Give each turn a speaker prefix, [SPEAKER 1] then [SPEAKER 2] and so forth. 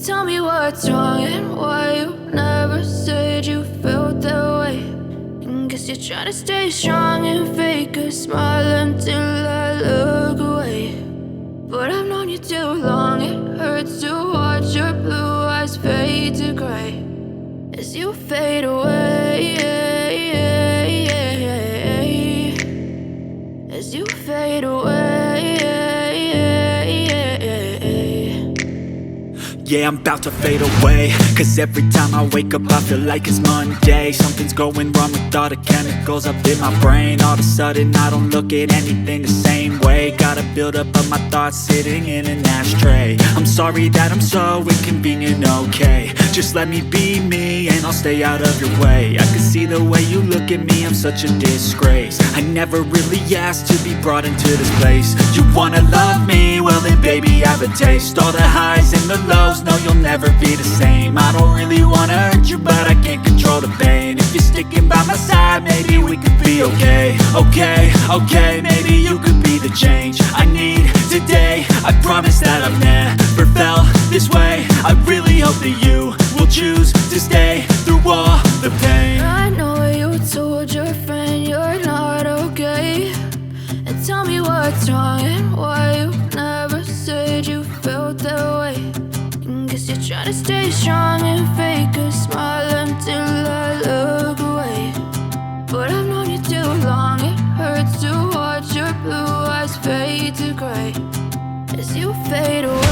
[SPEAKER 1] Tell me what's wrong and why you never said you felt that way. And guess you're trying to stay strong and fake a smile until I look away. But I've known you too long, it hurts to watch your blue eyes fade to gray as you fade away, as you fade away.
[SPEAKER 2] Yeah, I'm about to fade away, cause every time I wake up I feel like it's Monday. Something's going wrong with all the chemicals up in my brain. All of a sudden I don't look at anything the same way. Got a buildup of my thoughts sitting in an ashtray. I'm sorry that I'm so inconvenient, okay. Just let me be me and I'll stay out of your way. I can see the way you look at me, I'm such a disgrace. I never really asked to be brought into this place. You wanna love me? Well then baby have a taste. All the highs and the lows, no, you'll never be the same. I don't really wanna hurt you, but I can't control the pain. If you're sticking by my side, maybe we could be okay. Okay, maybe you could be the change I need today. I promise that I've never felt this way. I really hope that you will choose to stay through all the pain.
[SPEAKER 1] I know you told your friend you're not okay, and tell me what's wrong and why you never said you felt that way. Guess you're trying to stay strong and fake a smile until I look away. But I've known you too long, it hurts to watch your blue eyes fade to gray as you fade away.